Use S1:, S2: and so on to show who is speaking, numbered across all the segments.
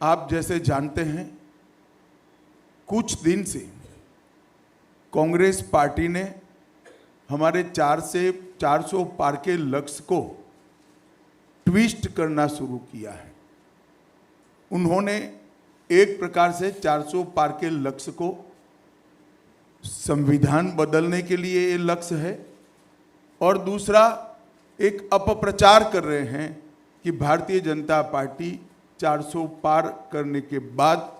S1: आप जैसे जानते हैं, कुछ दिन से कांग्रेस पार्टी ने हमारे 400 पार के लक्ष्य को ट्विस्ट करना शुरू किया है। उन्होंने एक प्रकार से 400 पार के लक्ष्य को संविधान बदलने के लिए ये लक्ष्य है, और दूसरा एक अपप्रचार कर रहे हैं कि भारतीय जनता पार्टी 400 पार करने के बाद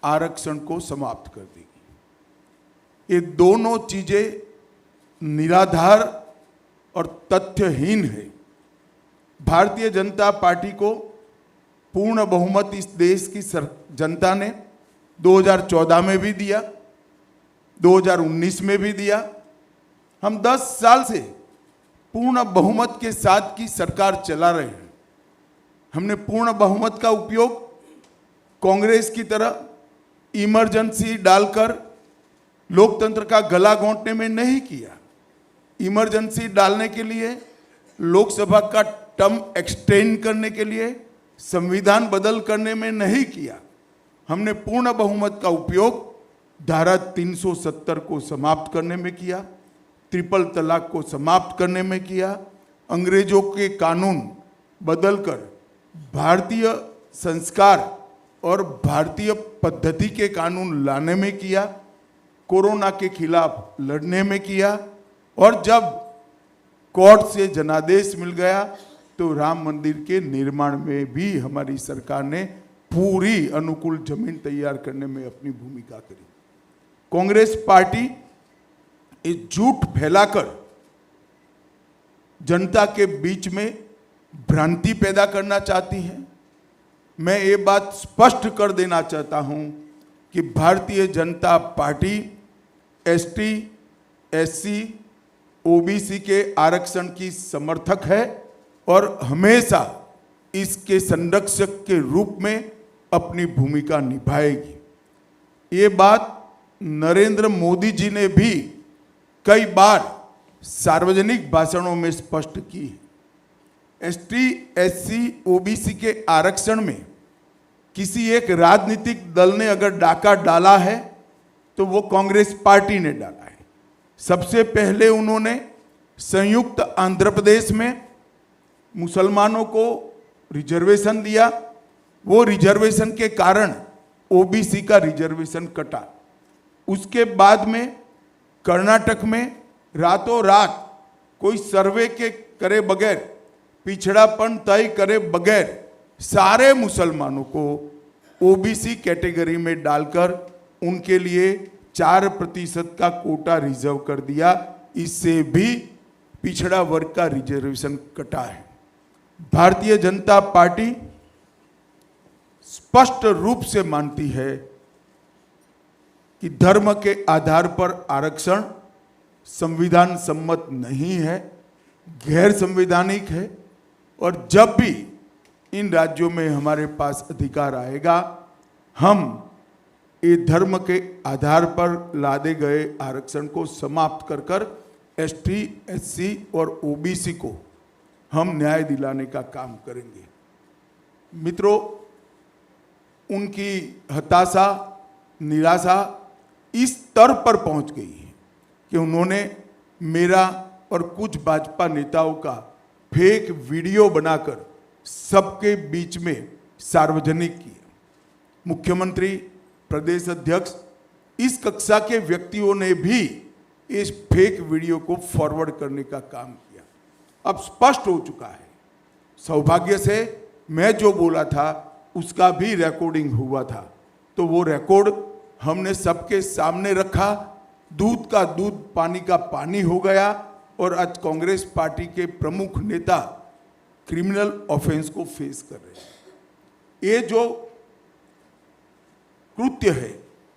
S1: आरक्षण को समाप्त कर देगी। ये दोनों चीजें निराधार और तथ्यहीन है। भारतीय जनता पार्टी को पूर्ण बहुमत इस देश की जनता ने 2014 में भी दिया, 2019 में भी दिया। हम 10 साल से पूर्ण बहुमत के साथ की सरकार चला रहे हैं। हमने पूर्ण बहुमत का उपयोग कांग्रेस की तरह इमरजेंसी डालकर लोकतंत्र का गला घोंटने में नहीं किया। इमरजेंसी डालने के लिए, लोकसभा का टर्म एक्सटेंड करने के लिए, संविधान बदल करने में नहीं किया। हमने पूर्ण बहुमत का उपयोग धारा 370 को समाप्त करने में किया, ट्रिपल तलाक को समाप्त करने में किया, अंग्रेजों के कानून बदलकर भारतीय संस्कार और भारतीय पद्धति के कानून लाने में किया, कोरोना के खिलाफ लड़ने में किया, और जब कोर्ट से जनादेश मिल गया तो राम मंदिर के निर्माण में भी हमारी सरकार ने पूरी अनुकूल जमीन तैयार करने में अपनी भूमिका करी। कांग्रेस पार्टी इस झूठ फैलाकर जनता के बीच में भ्रांति पैदा करना चाहती है। मैं ये बात स्पष्ट कर देना चाहता हूं कि Bharatiya Janata party ST, SC, OBC के आरक्षण की समर्थक है और हमेशा इसके संरक्षक के रूप में अपनी भूमिका निभाएगी। ये बात नरेंद्र मोदी जी ने भी कई बार सार्वजनिक भाषणों में स्पष्ट की है। एसटी, एससी, ओबीसी के आरक्षण में किसी एक राजनीतिक दल ने अगर डाका डाला है तो वो कांग्रेस पार्टी ने डाला है। सबसे पहले उन्होंने संयुक्त आंध्र प्रदेश में मुसलमानों को रिजर्वेशन दिया। वो रिजर्वेशन के कारण ओबीसी का रिजर्वेशन कटा। उसके बाद में कर्नाटक में रातों रात कोई सर्वे के करे बगैर, पिछड़ापन तय करे बगैर सारे मुसलमानों को ओबीसी कैटेगरी में डालकर उनके लिए 4% का कोटा रिजर्व कर दिया। इससे भी पिछड़ा वर्ग का रिजर्वेशन कटा है। भारतीय जनता पार्टी स्पष्ट रूप से मानती है कि धर्म के आधार पर आरक्षण संविधान सम्मत नहीं है, गैर संवैधानिक है, और जब भी इन राज्यों में हमारे पास अधिकार आएगा, हम ये धर्म के आधार पर लादे गए आरक्षण को समाप्त कर कर एसटी, एससी और ओबीसी को हम न्याय दिलाने का काम करेंगे। मित्रों, उनकी हताशा, निराशा इस स्तर पर पहुंच गई है कि उन्होंने मेरा और कुछ भाजपा नेताओं का फेक वीडियो बनाकर सबके बीच में सार्वजनिक किया। मुख्यमंत्री, प्रदेश अध्यक्ष, इस कक्षा के व्यक्तियों ने भी इस फेक वीडियो को फॉरवर्ड करने का काम किया। अब स्पष्ट हो चुका है। सौभाग्य से मैं जो बोला था उसका भी रिकॉर्डिंग हुआ था, तो वो रिकॉर्ड हमने सबके सामने रखा। दूध का दूध, पानी का पानी हो गया, और आज कांग्रेस पार्टी के प्रमुख नेता क्रिमिनल ऑफेंस को फेस कर रहे हैं। ये जो कृत्य है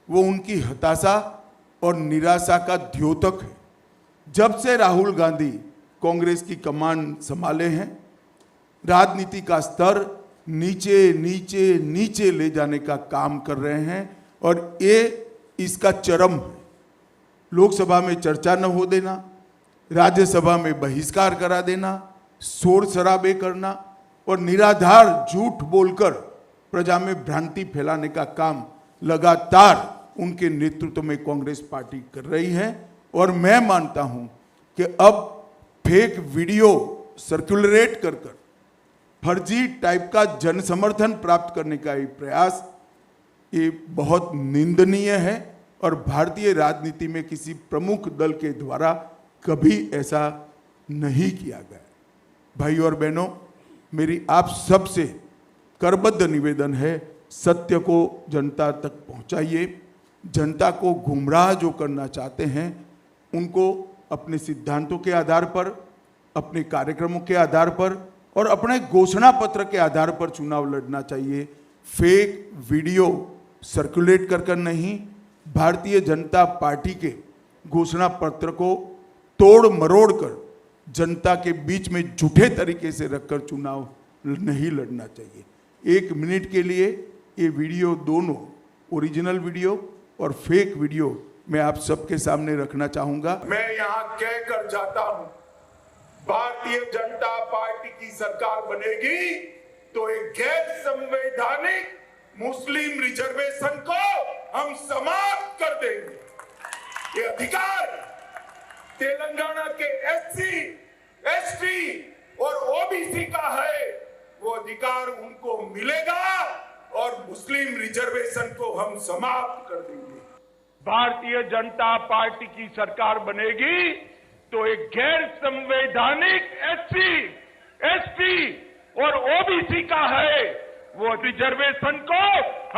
S1: वो उनकी हताशा और निराशा का द्योतक है। जब से राहुल गांधी कांग्रेस की कमान संभाले हैं, राजनीति का स्तर नीचे नीचे नीचे ले जाने का काम कर रहे हैं, और ये इसका चरम है। लोकसभा में चर्चा न हो देना, राज्यसभा में बहिष्कार करा देना, शोर शराबे करना और निराधार झूठ बोलकर प्रजा में भ्रांति फैलाने का काम लगातार उनके नेतृत्व में कांग्रेस पार्टी कर रही है। और मैं मानता हूं कि अब फेक वीडियो सर्कुलेट कर फर्जी टाइप का जन समर्थन प्राप्त करने का ये प्रयास ये बहुत निंदनीय है और भारतीय राजनीति में किसी प्रमुख दल के द्वारा कभी ऐसा नहीं किया गया। भाई और बहनों, मेरी आप सबसे करबद्ध निवेदन है, सत्य को जनता तक पहुंचाइए। जनता को गुमराह जो करना चाहते हैं उनको अपने सिद्धांतों के आधार पर, अपने कार्यक्रमों के आधार पर और अपने घोषणा पत्र के आधार पर चुनाव लड़ना चाहिए। फेक वीडियो सर्कुलेट कर नहीं, भारतीय जनता पार्टी के घोषणा पत्र को तोड़ मरोड़ कर जनता के बीच में झूठे तरीके से रखकर चुनाव नहीं लड़ना चाहिए। 1 मिनट के लिए ये वीडियो, दोनों ओरिजिनल वीडियो और फेक वीडियो मैं आप सबके सामने रखना चाहूंगा।
S2: मैं यहां कहकर जाता हूं, भारतीय जनता पार्टी की सरकार बनेगी तो एक गैर संवैधानिक मुस्लिम रिजर्वेशन को हम समाप्त कर देंगे। ये अधिकार तेलंगाना के एससी, एसटी और ओबीसी का है, वो अधिकार उनको मिलेगा और मुस्लिम रिजर्वेशन को हम समाप्त कर देंगे। भारतीय जनता पार्टी की सरकार बनेगी तो एक गैर संवैधानिक एससी, एसटी और ओबीसी का है, वो रिजर्वेशन को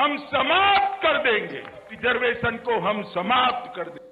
S2: हम समाप्त कर देंगे। रिजर्वेशन को हम समाप्त कर देंगे।